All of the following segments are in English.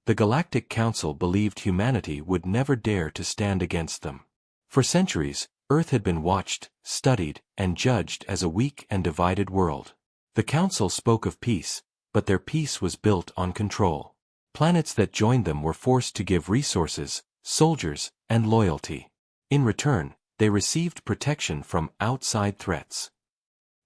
The Galactic Council believed humanity would never dare to stand against them. For centuries, Earth had been watched, studied, and judged as a weak and divided world. The Council spoke of peace, but their peace was built on control. Planets that joined them were forced to give resources, soldiers, and loyalty. In return, they received protection from outside threats.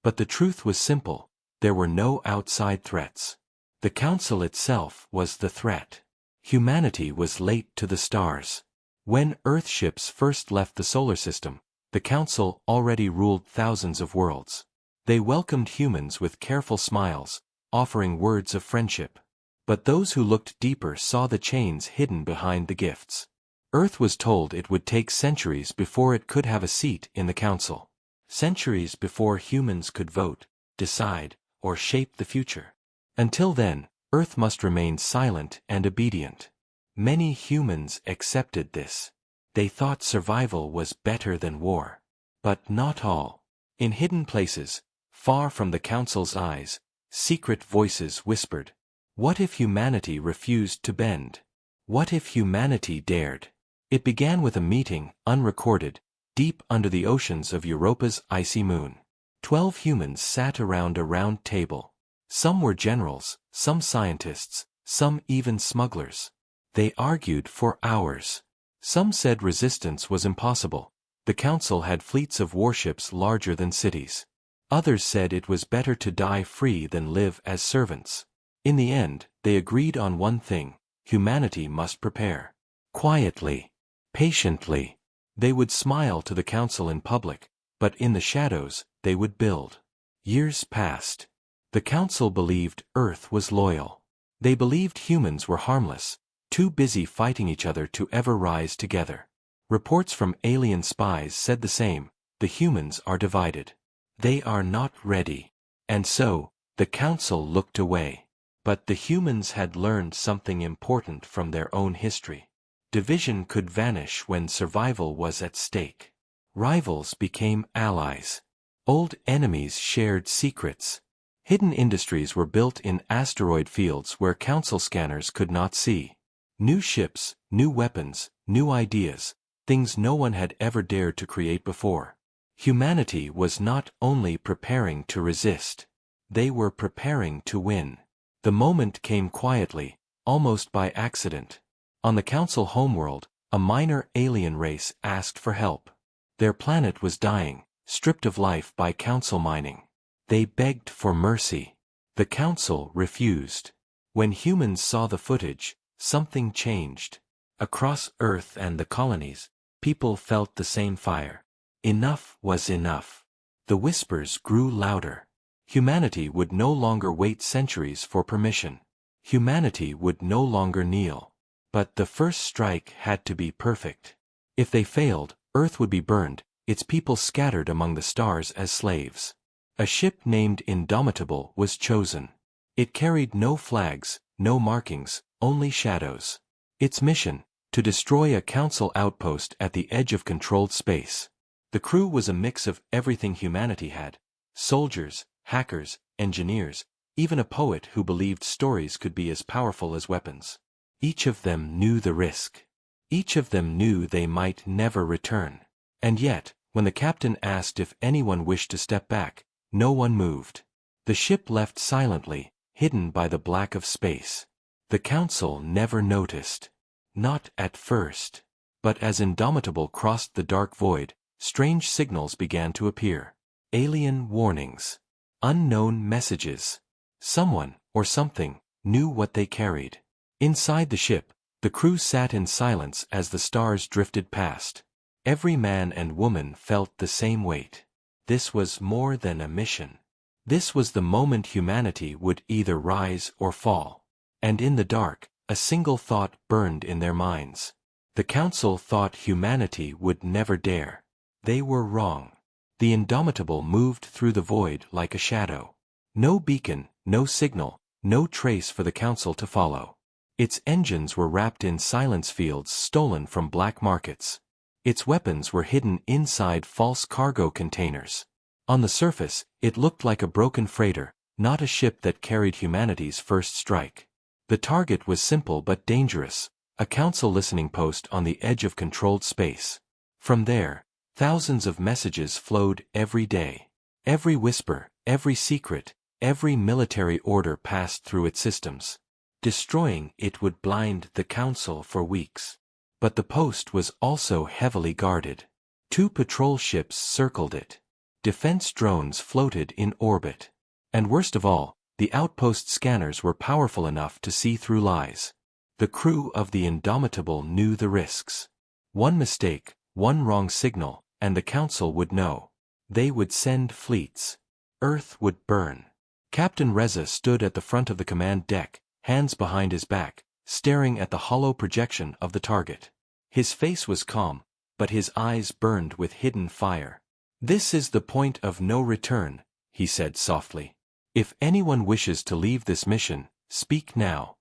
But the truth was simple: there were no outside threats. The Council itself was the threat. Humanity was late to the stars. When Earth ships first left the solar system, the Council already ruled thousands of worlds. They welcomed humans with careful smiles, offering words of friendship. But those who looked deeper saw the chains hidden behind the gifts. Earth was told it would take centuries before it could have a seat in the Council. Centuries before humans could vote, decide, or shape the future. Until then, Earth must remain silent and obedient. Many humans accepted this. They thought survival was better than war. But not all. In hidden places, far from the Council's eyes, secret voices whispered, "What if humanity refused to bend? What if humanity dared?" It began with a meeting, unrecorded, deep under the oceans of Europa's icy moon. 12 humans sat around a round table. Some were generals, some scientists, some even smugglers. They argued for hours. Some said resistance was impossible. The Council had fleets of warships larger than cities. Others said it was better to die free than live as servants. In the end, they agreed on one thing: humanity must prepare. Quietly, patiently. They would smile to the Council in public, but in the shadows, they would build. Years passed. The Council believed Earth was loyal. They believed humans were harmless, too busy fighting each other to ever rise together. Reports from alien spies said the same: the humans are divided. They are not ready. And so, the Council looked away. But the humans had learned something important from their own history. Division could vanish when survival was at stake. Rivals became allies. Old enemies shared secrets. Hidden industries were built in asteroid fields where Council scanners could not see. New ships, new weapons, new ideas, things no one had ever dared to create before. Humanity was not only preparing to resist. They were preparing to win. The moment came quietly, almost by accident. On the Council homeworld, a minor alien race asked for help. Their planet was dying, stripped of life by Council mining. They begged for mercy. The Council refused. When humans saw the footage, something changed. Across Earth and the colonies, people felt the same fire. Enough was enough. The whispers grew louder. Humanity would no longer wait centuries for permission. Humanity would no longer kneel. But the first strike had to be perfect. If they failed, Earth would be burned, its people scattered among the stars as slaves. A ship named Indomitable was chosen. It carried no flags, no markings, only shadows. Its mission: to destroy a Council outpost at the edge of controlled space. The crew was a mix of everything humanity had: soldiers, hackers, engineers, even a poet who believed stories could be as powerful as weapons. Each of them knew the risk. Each of them knew they might never return. And yet, when the captain asked if anyone wished to step back, no one moved. The ship left silently, hidden by the black of space. The Council never noticed. Not at first. But as Indomitable crossed the dark void, strange signals began to appear. Alien warnings. Unknown messages. Someone, or something, knew what they carried. Inside the ship, the crew sat in silence as the stars drifted past. Every man and woman felt the same weight. This was more than a mission. This was the moment humanity would either rise or fall. And in the dark, a single thought burned in their minds. The Council thought humanity would never dare. They were wrong. The Indomitable moved through the void like a shadow. No beacon, no signal, no trace for the Council to follow. Its engines were wrapped in silence fields stolen from black markets. Its weapons were hidden inside false cargo containers. On the surface, it looked like a broken freighter, not a ship that carried humanity's first strike. The target was simple but dangerous, a council listening post on the edge of controlled space. From there, thousands of messages flowed every day. Every whisper, every secret, every military order passed through its systems. Destroying it would blind the council for weeks. But the post was also heavily guarded. 2 patrol ships circled it. Defense drones floated in orbit. And worst of all, the outpost scanners were powerful enough to see through lies. The crew of the Indomitable knew the risks. One mistake, one wrong signal, and the council would know. They would send fleets. Earth would burn. Captain Reza stood at the front of the command deck, hands behind his back, staring at the hollow projection of the target. His face was calm, but his eyes burned with hidden fire. "This is the point of no return," he said softly. "If anyone wishes to leave this mission, speak now."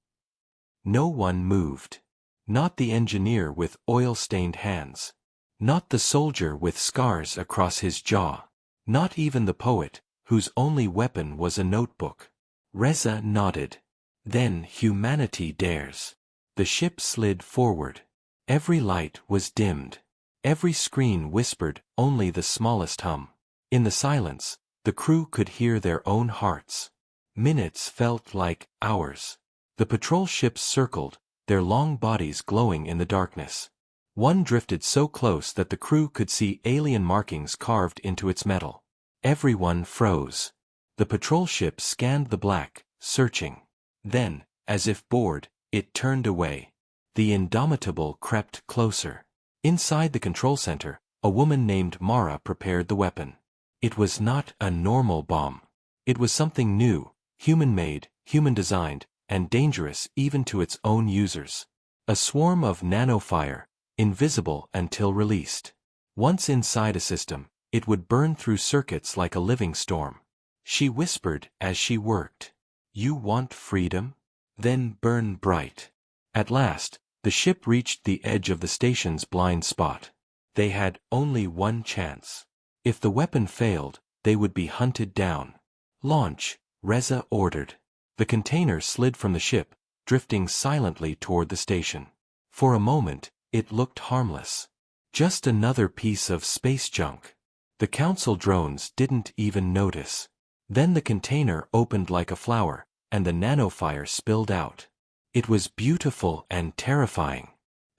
No one moved. Not the engineer with oil-stained hands. Not the soldier with scars across his jaw. Not even the poet, whose only weapon was a notebook. Reza nodded. "Then humanity dares." The ship slid forward. Every light was dimmed. Every screen whispered only the smallest hum. In the silence, the crew could hear their own hearts. Minutes felt like hours. The patrol ships circled, their long bodies glowing in the darkness. One drifted so close that the crew could see alien markings carved into its metal. Everyone froze. The patrol ship scanned the black, searching. Then, as if bored, it turned away. The Indomitable crept closer. Inside the control center, a woman named Mara prepared the weapon. It was not a normal bomb. It was something new, human-made, human-designed, and dangerous even to its own users. A swarm of nanofire, invisible until released. Once inside a system, it would burn through circuits like a living storm. She whispered as she worked, "You want freedom? Then burn bright." At last, the ship reached the edge of the station's blind spot. They had only one chance. If the weapon failed, they would be hunted down. "Launch," Reza ordered. The container slid from the ship, drifting silently toward the station. For a moment, it looked harmless. Just another piece of space junk. The council drones didn't even notice. Then the container opened like a flower, and the nanofire spilled out. It was beautiful and terrifying.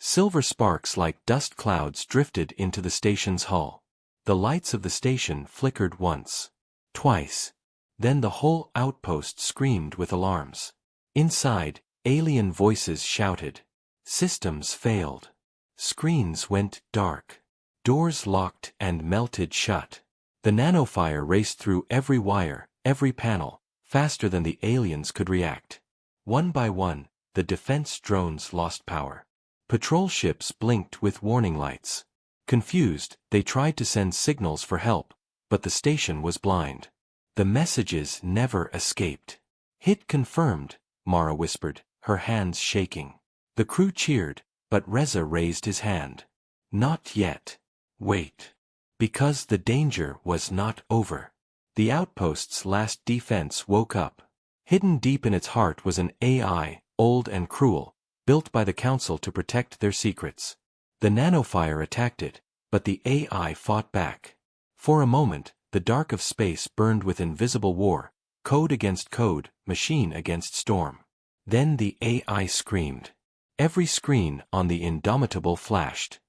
Silver sparks like dust clouds drifted into the station's hull. The lights of the station flickered once. Twice. Then the whole outpost screamed with alarms. Inside, alien voices shouted. Systems failed. Screens went dark. Doors locked and melted shut. The nanofire raced through every wire, every panel, faster than the aliens could react. One by one, the defense drones lost power. Patrol ships blinked with warning lights. Confused, they tried to send signals for help, but the station was blind. The messages never escaped. "Hit confirmed," Mara whispered, her hands shaking. The crew cheered, but Reza raised his hand. "Not yet. Wait." Because the danger was not over. The outpost's last defense woke up. Hidden deep in its heart was an AI, old and cruel, built by the Council to protect their secrets. The nanofire attacked it, but the AI fought back. For a moment, the dark of space burned with invisible war, code against code, machine against storm. Then the AI screamed. Every screen on the Indomitable flashed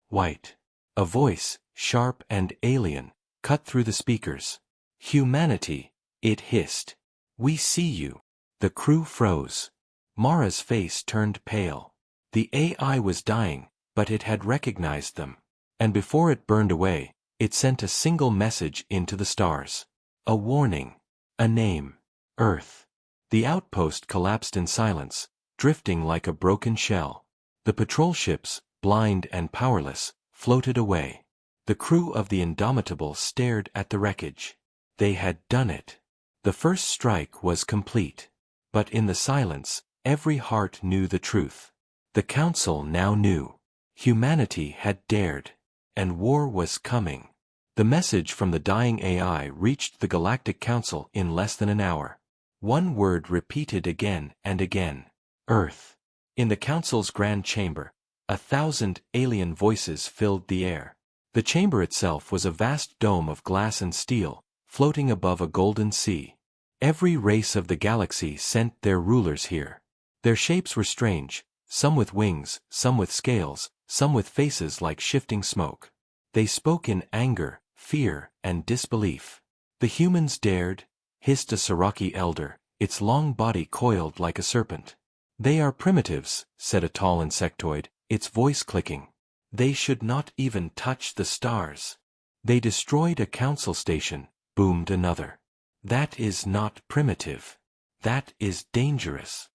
white. A voice, sharp and alien, cut through the speakers. "Humanity," it hissed. "We see you." The crew froze. Mara's face turned pale. The AI was dying, but it had recognized them. And before it burned away, it sent a single message into the stars. A warning. A name. Earth. The outpost collapsed in silence, drifting like a broken shell. The patrol ships, blind and powerless, floated away. The crew of the Indomitable stared at the wreckage. They had done it. The first strike was complete. But in the silence, every heart knew the truth. The Council now knew. Humanity had dared. And war was coming. The message from the dying AI reached the Galactic Council in less than an hour. One word repeated again and again. Earth. In the council's grand chamber, 1,000 alien voices filled the air. The chamber itself was a vast dome of glass and steel, floating above a golden sea. Every race of the galaxy sent their rulers here. Their shapes were strange, some with wings, some with scales, some with faces like shifting smoke. They spoke in anger, fear, and disbelief. The humans dared, hissed a Siraki elder, its long body coiled like a serpent. They are primitives, said a tall insectoid, its voice clicking. They should not even touch the stars. They destroyed a council station, boomed another. That is not primitive. That is dangerous.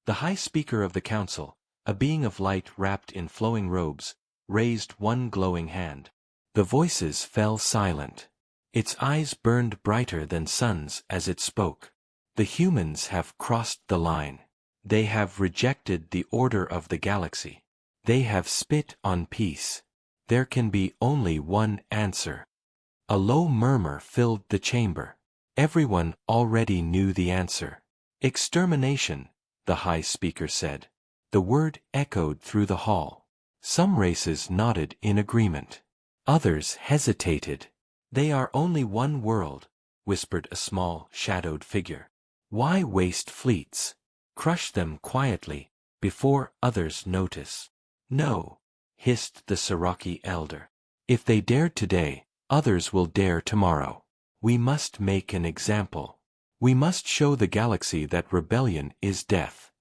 The high speaker of the council, a being of light wrapped in flowing robes, raised one glowing hand. The voices fell silent. Its eyes burned brighter than suns as it spoke. The humans have crossed the line. They have rejected the order of the galaxy. They have spit on peace. There can be only one answer. A low murmur filled the chamber. Everyone already knew the answer. Extermination, the high speaker said. The word echoed through the hall. Some races nodded in agreement. Others hesitated. They are only one world, whispered a small, shadowed figure. Why waste fleets? Crush them quietly, before others notice. No, hissed the Siraki elder. If they dared today, others will dare tomorrow. We must make an example. We must show the galaxy that rebellion is death.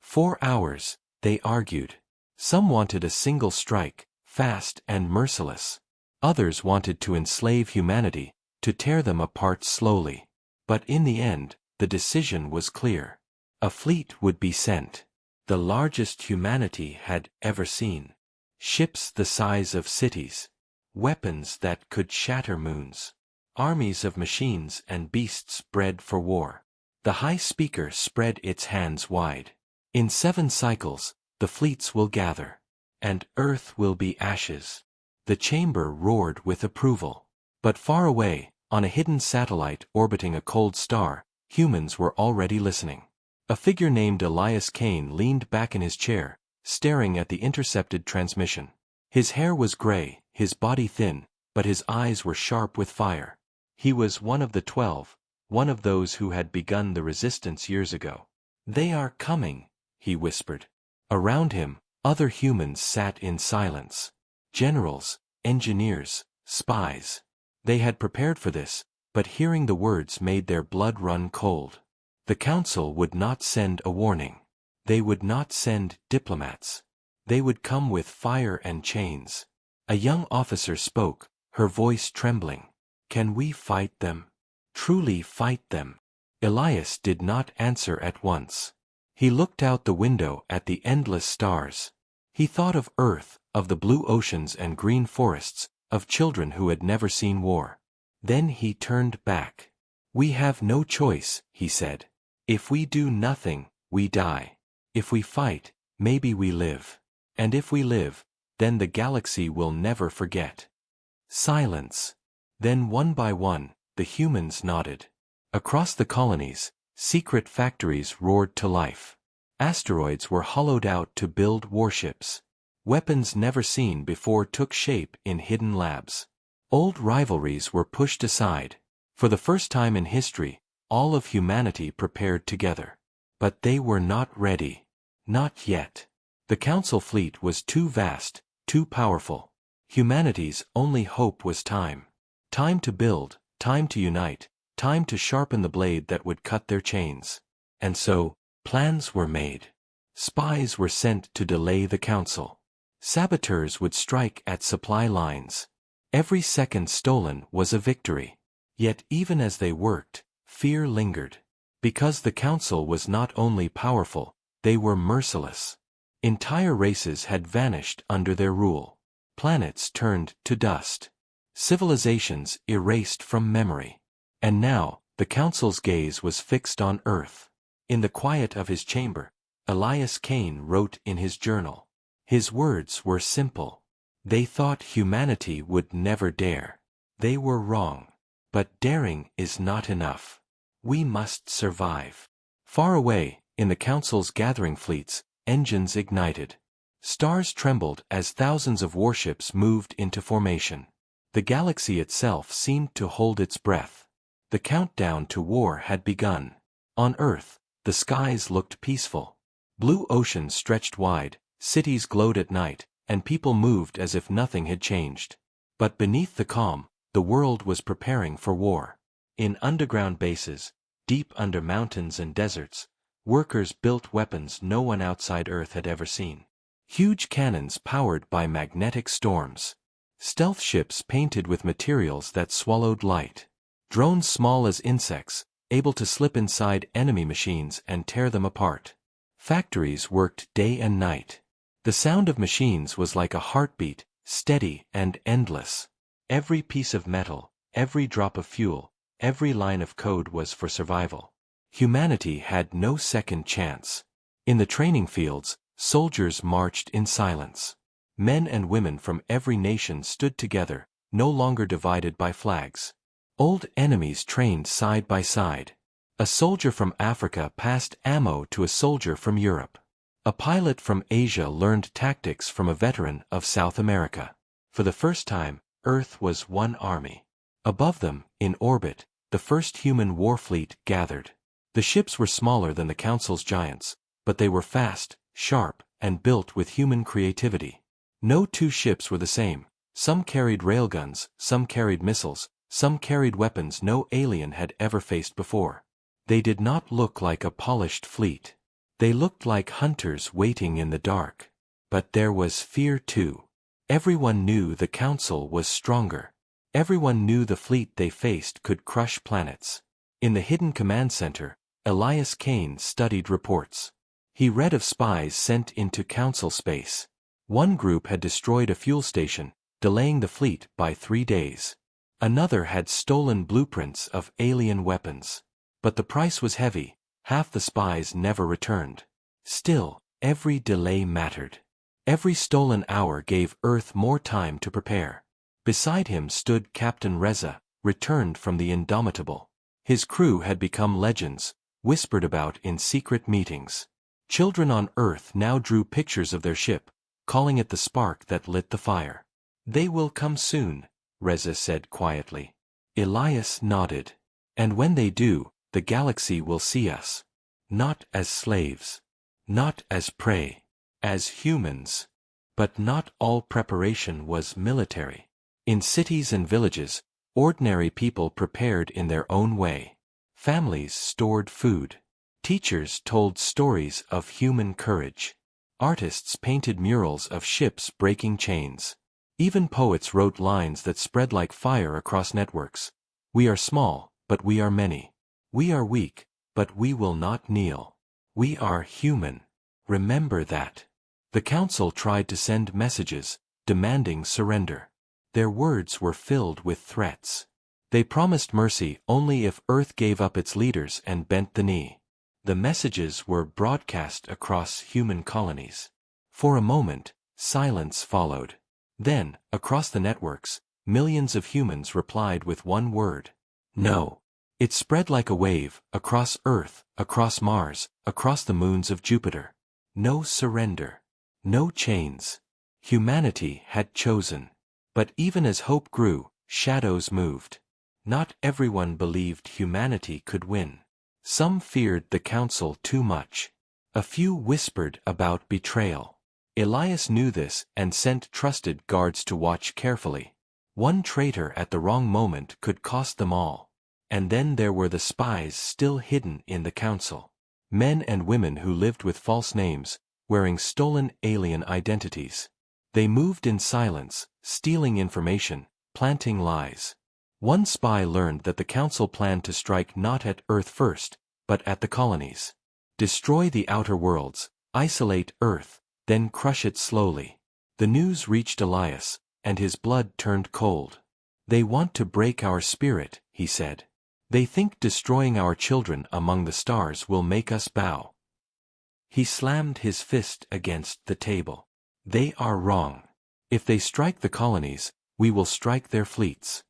4 hours, they argued. Some wanted a single strike, fast and merciless. Others wanted to enslave humanity, to tear them apart slowly. But in the end, the decision was clear. A fleet would be sent. The largest humanity had ever seen. Ships the size of cities. Weapons that could shatter moons. Armies of machines and beasts bred for war. The high speaker spread its hands wide. In 7 cycles, the fleets will gather. And Earth will be ashes. The chamber roared with approval. But far away, on a hidden satellite orbiting a cold star, humans were already listening. A figure named Elias Kane leaned back in his chair, staring at the intercepted transmission. His hair was gray, his body thin, but his eyes were sharp with fire. He was one of the 12, one of those who had begun the resistance years ago. They are coming, he whispered. Around him, other humans sat in silence. Generals, engineers, spies. They had prepared for this, but hearing the words made their blood run cold. The council would not send a warning. They would not send diplomats. They would come with fire and chains. A young officer spoke, her voice trembling. Can we fight them? Truly fight them? Elias did not answer at once. He looked out the window at the endless stars. He thought of Earth, of the blue oceans and green forests, of children who had never seen war. Then he turned back. We have no choice, he said. If we do nothing, we die. If we fight, maybe we live. And if we live, then the galaxy will never forget. Silence. Then one by one, the humans nodded. Across the colonies, secret factories roared to life. Asteroids were hollowed out to build warships. Weapons never seen before took shape in hidden labs. Old rivalries were pushed aside. For the first time in history, all of humanity prepared together. But they were not ready. Not yet. The council fleet was too vast, too powerful. Humanity's only hope was time. Time to build, time to unite, time to sharpen the blade that would cut their chains. And so, plans were made. Spies were sent to delay the council. Saboteurs would strike at supply lines. Every second stolen was a victory. Yet even as they worked, fear lingered. Because the council was not only powerful, they were merciless. Entire races had vanished under their rule. Planets turned to dust. Civilizations erased from memory. And now, the council's gaze was fixed on Earth. In the quiet of his chamber, Elias Kane wrote in his journal. His words were simple. They thought humanity would never dare. They were wrong. But daring is not enough. We must survive. Far away, in the Council's gathering fleets, engines ignited. Stars trembled as thousands of warships moved into formation. The galaxy itself seemed to hold its breath. The countdown to war had begun. On Earth, the skies looked peaceful. Blue oceans stretched wide, cities glowed at night, and people moved as if nothing had changed. But beneath the calm, the world was preparing for war. In underground bases, deep under mountains and deserts, workers built weapons no one outside Earth had ever seen. Huge cannons powered by magnetic storms. Stealth ships painted with materials that swallowed light. Drones small as insects, able to slip inside enemy machines and tear them apart. Factories worked day and night. The sound of machines was like a heartbeat, steady and endless. Every piece of metal, every drop of fuel, every line of code was for survival. Humanity had no second chance. In the training fields, soldiers marched in silence. Men and women from every nation stood together, no longer divided by flags. Old enemies trained side by side. A soldier from Africa passed ammo to a soldier from Europe. A pilot from Asia learned tactics from a veteran of South America. For the first time, Earth was one army. Above them, in orbit, the first human war fleet gathered. The ships were smaller than the Council's giants, but they were fast, sharp, and built with human creativity. No two ships were the same. Some carried railguns, some carried missiles, some carried weapons no alien had ever faced before. They did not look like a polished fleet. They looked like hunters waiting in the dark. But there was fear too. Everyone knew the Council was stronger. Everyone knew the fleet they faced could crush planets. In the hidden command center, Elias Kane studied reports. He read of spies sent into Council space. One group had destroyed a fuel station, delaying the fleet by 3 days. Another had stolen blueprints of alien weapons. But the price was heavy. Half the spies never returned. Still, every delay mattered. Every stolen hour gave Earth more time to prepare. Beside him stood Captain Reza, returned from the Indomitable. His crew had become legends, whispered about in secret meetings. Children on Earth now drew pictures of their ship, calling it the spark that lit the fire. "They will come soon," Reza said quietly. Elias nodded. "And when they do, the galaxy will see us. Not as slaves. Not as prey. As humans." But not all preparation was military. In cities and villages, ordinary people prepared in their own way. Families stored food. Teachers told stories of human courage. Artists painted murals of ships breaking chains. Even poets wrote lines that spread like fire across networks. "We are small, but we are many. We are weak, but we will not kneel. We are human. Remember that." The Council tried to send messages, demanding surrender. Their words were filled with threats. They promised mercy only if Earth gave up its leaders and bent the knee. The messages were broadcast across human colonies. For a moment, silence followed. Then, across the networks, millions of humans replied with one word: no. It spread like a wave, across Earth, across Mars, across the moons of Jupiter. No surrender. No chains. Humanity had chosen. But even as hope grew, shadows moved. Not everyone believed humanity could win. Some feared the Council too much. A few whispered about betrayal. Elias knew this and sent trusted guards to watch carefully. One traitor at the wrong moment could cost them all. And then there were the spies still hidden in the Council. Men and women who lived with false names, wearing stolen alien identities. They moved in silence, stealing information, planting lies. One spy learned that the Council planned to strike not at Earth first, but at the colonies. Destroy the outer worlds, isolate Earth, then crush it slowly. The news reached Elias, and his blood turned cold. "They want to break our spirit," he said. "They think destroying our children among the stars will make us bow." He slammed his fist against the table. "They are wrong. If they strike the colonies, we will strike their fleets."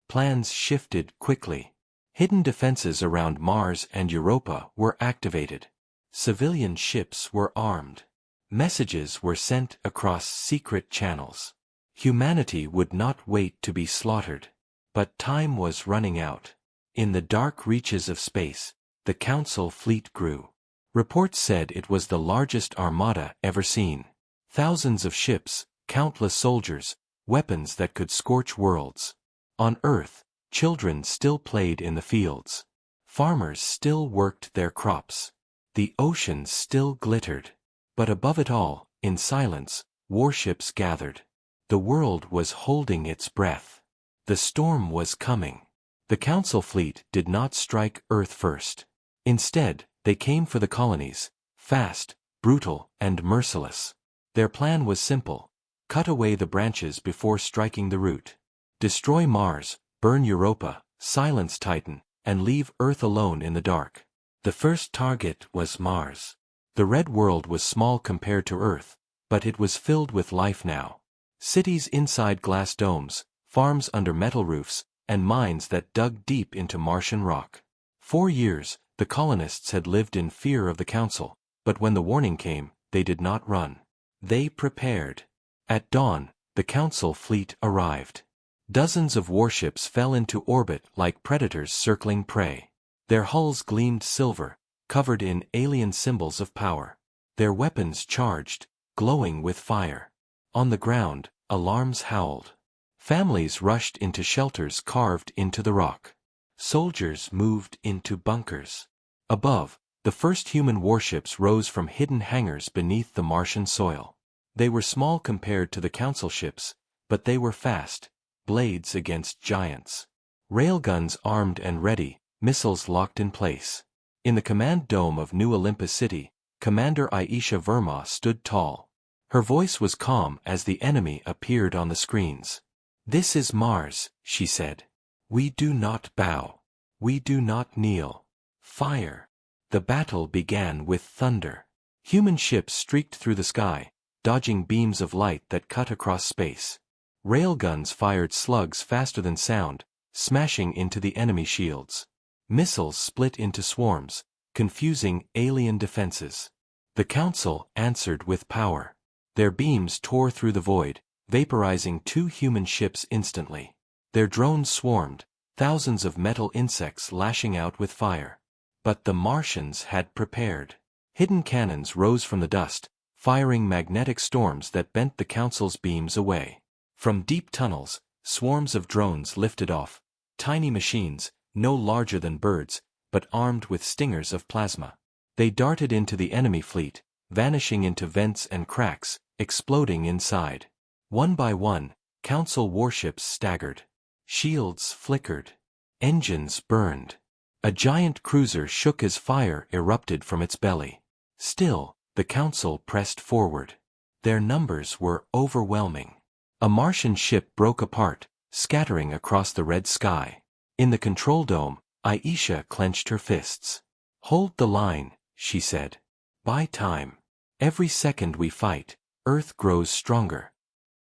Plans shifted quickly. Hidden defenses around Mars and Europa were activated. Civilian ships were armed. Messages were sent across secret channels. Humanity would not wait to be slaughtered. But time was running out. In the dark reaches of space, the Council fleet grew. Reports said it was the largest armada ever seen. Thousands of ships, countless soldiers, weapons that could scorch worlds. On Earth, children still played in the fields. Farmers still worked their crops. The oceans still glittered. But above it all, in silence, warships gathered. The world was holding its breath. The storm was coming. The Council fleet did not strike Earth first. Instead, they came for the colonies, fast, brutal, and merciless. Their plan was simple: cut away the branches before striking the root. Destroy Mars, burn Europa, silence Titan, and leave Earth alone in the dark. The first target was Mars. The red world was small compared to Earth, but it was filled with life now. Cities inside glass domes, farms under metal roofs, and mines that dug deep into Martian rock. 4 years, the colonists had lived in fear of the Council, but when the warning came, they did not run. They prepared. At dawn, the Council fleet arrived. Dozens of warships fell into orbit like predators circling prey. Their hulls gleamed silver, covered in alien symbols of power. Their weapons charged, glowing with fire. On the ground, alarms howled. Families rushed into shelters carved into the rock. Soldiers moved into bunkers. Above, the first human warships rose from hidden hangars beneath the Martian soil. They were small compared to the Council ships, but they were fast, blades against giants. Railguns armed and ready, missiles locked in place. In the command dome of New Olympus City, Commander Aisha Verma stood tall. Her voice was calm as the enemy appeared on the screens. "This is Mars," she said. "We do not bow. We do not kneel. Fire." The battle began with thunder. Human ships streaked through the sky, dodging beams of light that cut across space. Railguns fired slugs faster than sound, smashing into the enemy shields. Missiles split into swarms, confusing alien defenses. The Council answered with power. Their beams tore through the void, vaporizing 2 human ships instantly. Their drones swarmed, thousands of metal insects lashing out with fire. But the Martians had prepared. Hidden cannons rose from the dust, firing magnetic storms that bent the Council's beams away. From deep tunnels, swarms of drones lifted off, tiny machines, no larger than birds, but armed with stingers of plasma. They darted into the enemy fleet, vanishing into vents and cracks, exploding inside. One by one, Council warships staggered. Shields flickered. Engines burned. A giant cruiser shook as fire erupted from its belly. Still, the Council pressed forward. Their numbers were overwhelming. A Martian ship broke apart, scattering across the red sky. In the control dome, Aisha clenched her fists. "Hold the line," she said. "Buy time. Every second we fight, Earth grows stronger."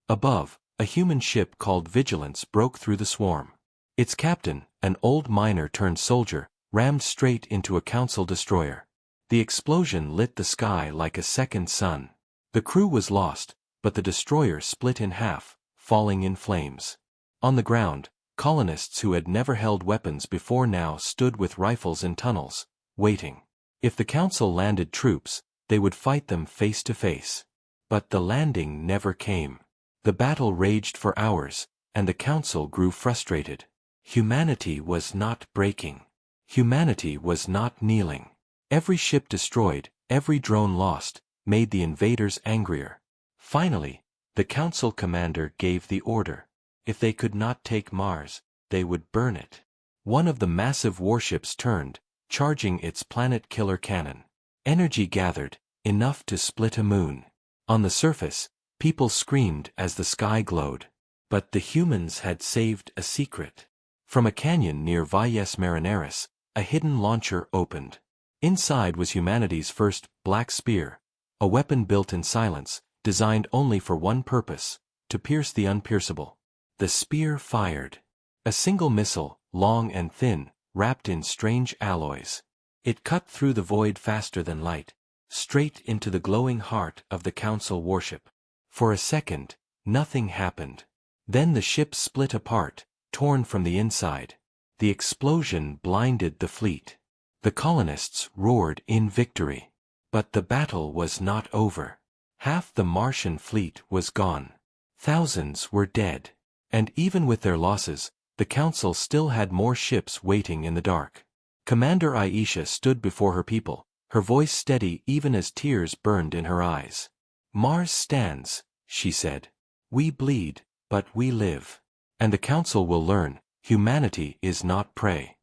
Above, a human ship called Vigilance broke through the swarm. Its captain, an old miner turned soldier, rammed straight into a Council destroyer. The explosion lit the sky like a second sun. The crew was lost, but the destroyer split in half, falling in flames. On the ground, colonists who had never held weapons before now stood with rifles in tunnels, waiting. If the Council landed troops, they would fight them face to face. But the landing never came. The battle raged for hours, and the Council grew frustrated. Humanity was not breaking. Humanity was not kneeling. Every ship destroyed, every drone lost, made the invaders angrier. Finally, the Council commander gave the order. If they could not take Mars, they would burn it. One of the massive warships turned, charging its planet-killer cannon. Energy gathered, enough to split a moon. On the surface, people screamed as the sky glowed. But the humans had saved a secret. From a canyon near Valles Marineris, a hidden launcher opened. Inside was humanity's first black spear, a weapon built in silence, designed only for one purpose: to pierce the unpierceable. The spear fired. A single missile, long and thin, wrapped in strange alloys. It cut through the void faster than light, straight into the glowing heart of the Council warship. For a second, nothing happened. Then the ship split apart, torn from the inside. The explosion blinded the fleet. The colonists roared in victory. But the battle was not over. Half the Martian fleet was gone. Thousands were dead. And even with their losses, the Council still had more ships waiting in the dark. Commander Aisha stood before her people, her voice steady even as tears burned in her eyes. "Mars stands," she said. "We bleed, but we live. And the Council will learn, humanity is not prey."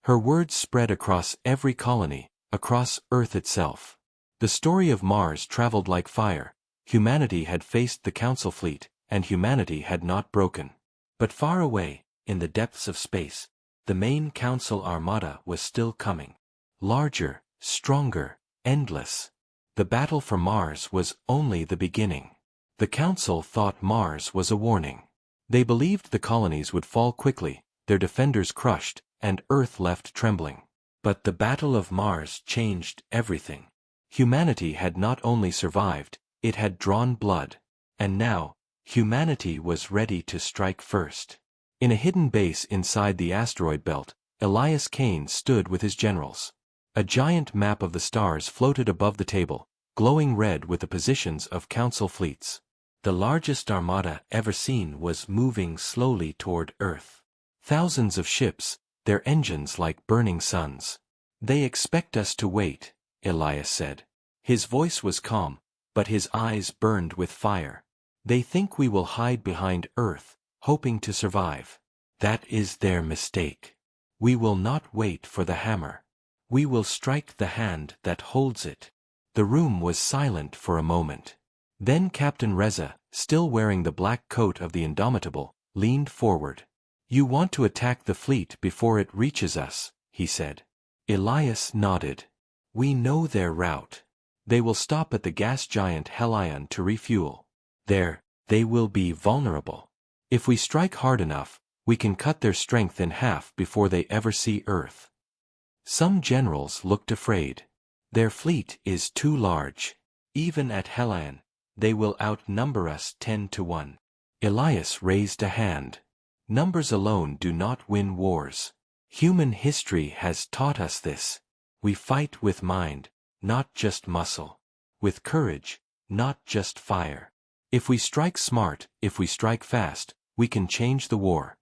Her words spread across every colony, across Earth itself. The story of Mars traveled like fire. Humanity had faced the Council fleet, and humanity had not broken. But far away, in the depths of space, the main Council armada was still coming. Larger, stronger, endless. The battle for Mars was only the beginning. The Council thought Mars was a warning. They believed the colonies would fall quickly, their defenders crushed, and Earth left trembling. But the Battle of Mars changed everything. Humanity had not only survived, it had drawn blood. And now, humanity was ready to strike first. In a hidden base inside the asteroid belt, Elias Kane stood with his generals. A giant map of the stars floated above the table, glowing red with the positions of Council fleets. The largest armada ever seen was moving slowly toward Earth. Thousands of ships, their engines like burning suns. "They expect us to wait," Elias said. His voice was calm, but his eyes burned with fire. "They think we will hide behind Earth, hoping to survive. That is their mistake. We will not wait for the hammer. We will strike the hand that holds it." The room was silent for a moment. Then Captain Reza, still wearing the black coat of the Indomitable, leaned forward. "You want to attack the fleet before it reaches us," he said. Elias nodded. "We know their route. They will stop at the gas giant Helion to refuel. There, they will be vulnerable. If we strike hard enough, we can cut their strength in half before they ever see Earth." Some generals looked afraid. "Their fleet is too large. Even at Helion, they will outnumber us 10-1. Elias raised a hand. "Numbers alone do not win wars. Human history has taught us this. We fight with mind, not just muscle. With courage, not just fire. If we strike smart, if we strike fast, we can change the war."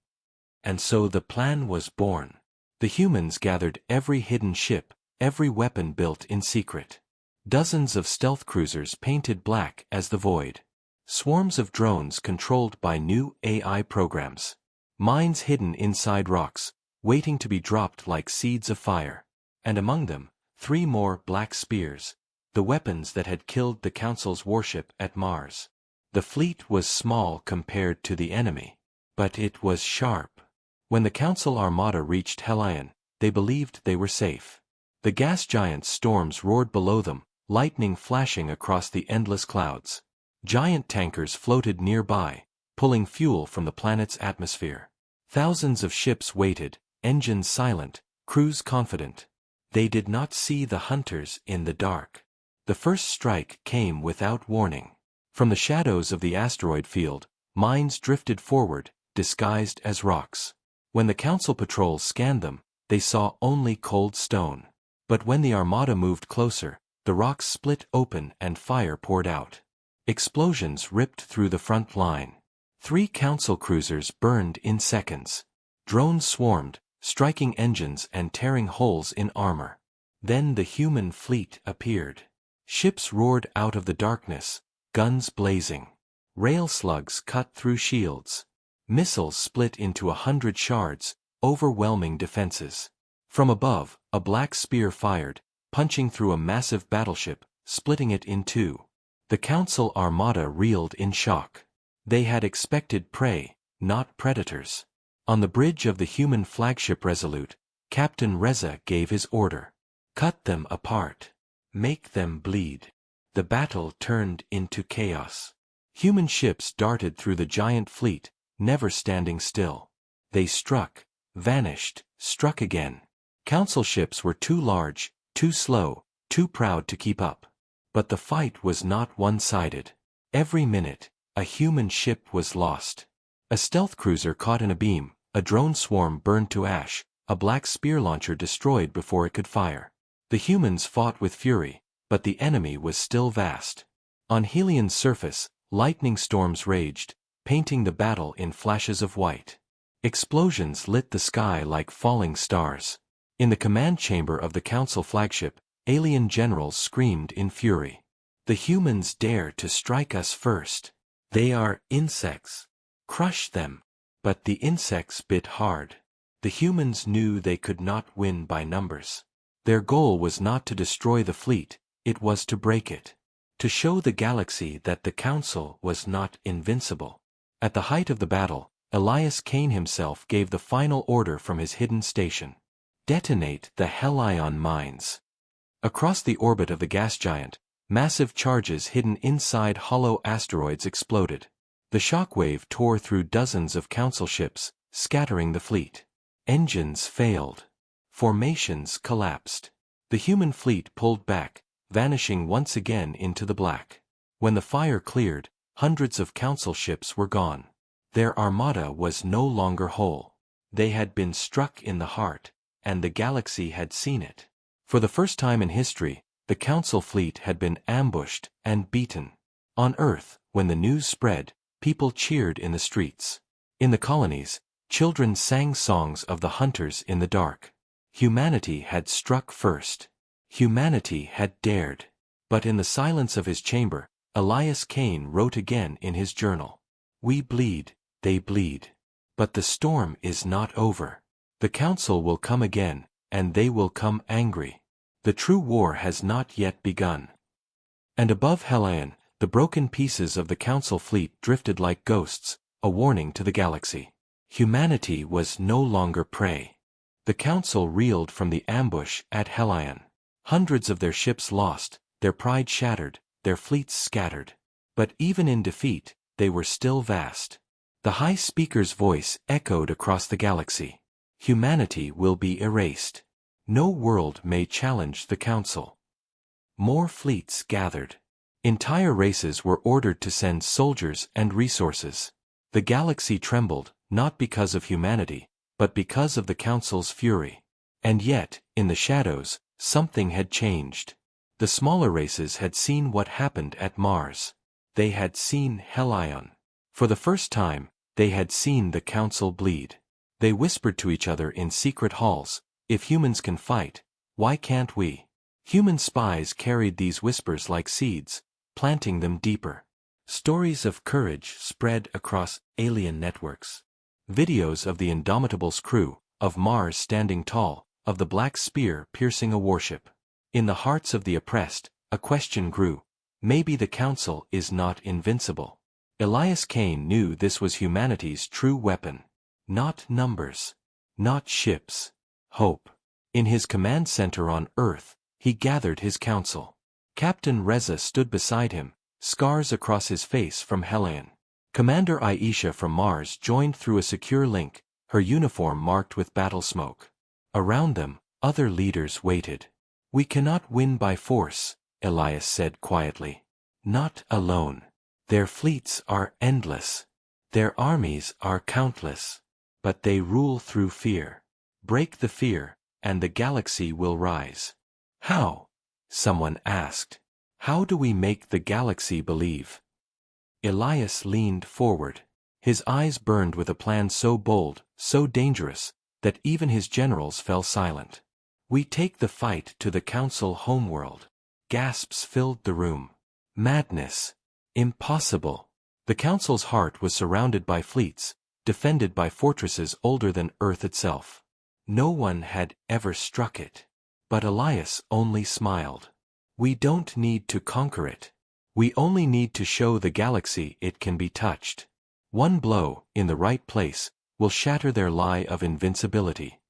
And so the plan was born. The humans gathered every hidden ship, every weapon built in secret. Dozens of stealth cruisers painted black as the void. Swarms of drones controlled by new AI programs. Mines hidden inside rocks, waiting to be dropped like seeds of fire. And among them, 3 more black spears, the weapons that had killed the Council's warship at Mars. The fleet was small compared to the enemy, but it was sharp. When the Council armada reached Helion, they believed they were safe. The gas giant's storms roared below them, lightning flashing across the endless clouds. Giant tankers floated nearby, pulling fuel from the planet's atmosphere. Thousands of ships waited, engines silent, crews confident. They did not see the hunters in the dark. The first strike came without warning. From the shadows of the asteroid field, mines drifted forward, disguised as rocks. When the Council patrols scanned them, they saw only cold stone. But when the armada moved closer, the rocks split open and fire poured out. Explosions ripped through the front line. 3 Council cruisers burned in seconds. Drones swarmed, striking engines and tearing holes in armor. Then the human fleet appeared. Ships roared out of the darkness, guns blazing. Rail slugs cut through shields. Missiles split into 100 shards, overwhelming defenses. From above, a black spear fired, punching through a massive battleship, splitting it in two. The Council armada reeled in shock. They had expected prey, not predators. On the bridge of the human flagship Resolute, Captain Reza gave his order. "Cut them apart. Make them bleed." The battle turned into chaos. Human ships darted through the giant fleet, never standing still. They struck, vanished, struck again. Council ships were too large, too slow, too proud to keep up. But the fight was not one-sided. Every minute, a human ship was lost. A stealth cruiser caught in a beam, a drone swarm burned to ash, a black spear launcher destroyed before it could fire. The humans fought with fury, but the enemy was still vast. On Helion's surface, lightning storms raged, painting the battle in flashes of white. Explosions lit the sky like falling stars. In the command chamber of the Council flagship, alien generals screamed in fury. The humans dare to strike us first. They are insects. Crush them. But the insects bit hard. The humans knew they could not win by numbers. Their goal was not to destroy the fleet, it was to break it. To show the galaxy that the Council was not invincible. At the height of the battle, Elias Kane himself gave the final order from his hidden station. Detonate the Hellion mines. Across the orbit of the gas giant, massive charges hidden inside hollow asteroids exploded. The shockwave tore through dozens of Council ships, scattering the fleet. Engines failed. Formations collapsed. The human fleet pulled back, vanishing once again into the black. When the fire cleared, hundreds of Council ships were gone. Their armada was no longer whole. They had been struck in the heart, and the galaxy had seen it. For the first time in history, the Council fleet had been ambushed and beaten. On Earth, when the news spread, people cheered in the streets. In the colonies, children sang songs of the hunters in the dark. Humanity had struck first. Humanity had dared. But in the silence of his chamber, Elias Kane wrote again in his journal. We bleed, they bleed. But the storm is not over. The Council will come again, and they will come angry. The true war has not yet begun. And above Hellion, the broken pieces of the Council fleet drifted like ghosts, a warning to the galaxy. Humanity was no longer prey. The Council reeled from the ambush at Hellion. Hundreds of their ships lost, their pride shattered, their fleets scattered. But even in defeat, they were still vast. The High Speaker's voice echoed across the galaxy. Humanity will be erased. No world may challenge the Council. More fleets gathered. Entire races were ordered to send soldiers and resources. The galaxy trembled, not because of humanity, but because of the Council's fury. And yet, in the shadows, something had changed. The smaller races had seen what happened at Mars. They had seen Hellion. For the first time, they had seen the Council bleed. They whispered to each other in secret halls, if humans can fight, why can't we? Human spies carried these whispers like seeds, planting them deeper. Stories of courage spread across alien networks. Videos of the Indomitable's crew, of Mars standing tall, of the Black Spear piercing a warship. In the hearts of the oppressed, a question grew. Maybe the Council is not invincible. Elias Kane knew this was humanity's true weapon. Not numbers. Not ships. Hope. In his command center on Earth, he gathered his council. Captain Reza stood beside him, scars across his face from Hellion. Commander Aisha from Mars joined through a secure link, her uniform marked with battle smoke. Around them, other leaders waited. We cannot win by force, Elias said quietly. Not alone. Their fleets are endless. Their armies are countless. But they rule through fear. Break the fear, and the galaxy will rise. How? Someone asked. How do we make the galaxy believe? Elias leaned forward. His eyes burned with a plan so bold, so dangerous, that even his generals fell silent. We take the fight to the Council homeworld. Gasps filled the room. Madness. Impossible. The Council's heart was surrounded by fleets, defended by fortresses older than Earth itself. No one had ever struck it. But Elias only smiled. We don't need to conquer it. We only need to show the galaxy it can be touched. One blow, in the right place, will shatter their lie of invincibility.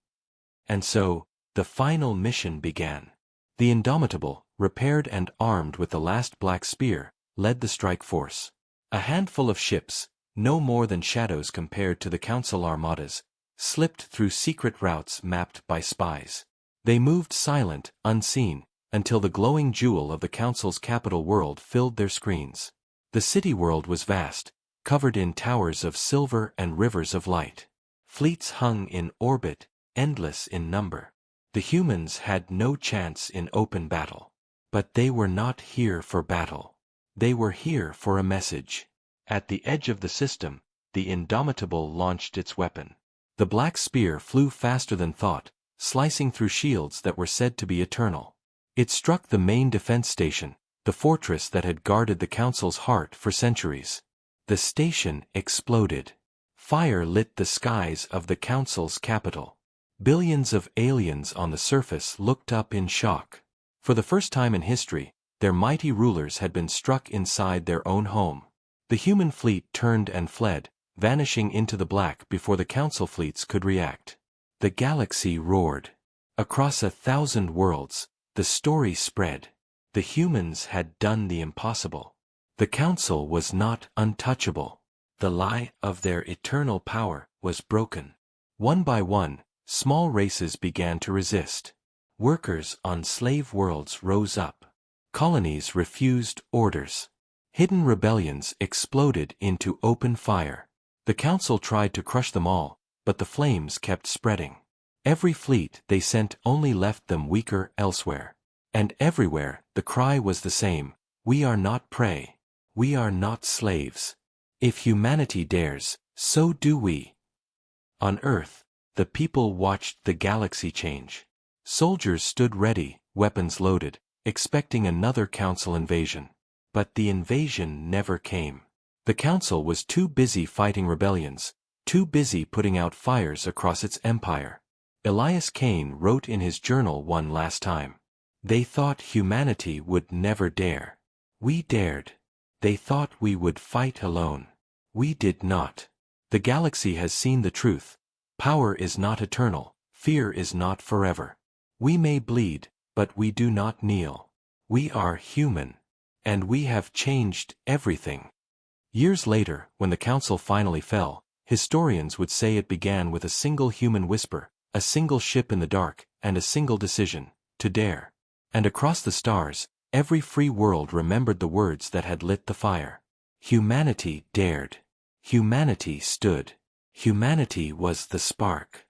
And so, the final mission began. The Indomitable, repaired and armed with the last Black Spear, led the strike force. A handful of ships, no more than shadows compared to the Council armadas, slipped through secret routes mapped by spies. They moved silent, unseen, until the glowing jewel of the Council's capital world filled their screens. The city world was vast, covered in towers of silver and rivers of light. Fleets hung in orbit, endless in number. The humans had no chance in open battle. But they were not here for battle. They were here for a message. At the edge of the system, the Indomitable launched its weapon. The black spear flew faster than thought, slicing through shields that were said to be eternal. It struck the main defense station, the fortress that had guarded the Council's heart for centuries. The station exploded. Fire lit the skies of the Council's capital. Billions of aliens on the surface looked up in shock. For the first time in history, their mighty rulers had been struck inside their own home. The human fleet turned and fled, vanishing into the black before the Council fleets could react. The galaxy roared. Across 1,000 worlds, the story spread. The humans had done the impossible. The Council was not untouchable. The lie of their eternal power was broken. One by one, small races began to resist. Workers on slave worlds rose up. Colonies refused orders. Hidden rebellions exploded into open fire. The Council tried to crush them all, but the flames kept spreading. Every fleet they sent only left them weaker elsewhere. And everywhere, the cry was the same: we are not prey. We are not slaves. If humanity dares, so do we. On Earth, the people watched the galaxy change. Soldiers stood ready, weapons loaded, expecting another Council invasion. But the invasion never came. The Council was too busy fighting rebellions, too busy putting out fires across its empire. Elias Kane wrote in his journal one last time. They thought humanity would never dare. We dared. They thought we would fight alone. We did not. The galaxy has seen the truth. Power is not eternal, fear is not forever. We may bleed, but we do not kneel. We are human. And we have changed everything. Years later, when the Council finally fell, historians would say it began with a single human whisper, a single ship in the dark, and a single decision: to dare. And across the stars, every free world remembered the words that had lit the fire. Humanity dared. Humanity stood. Humanity was the spark.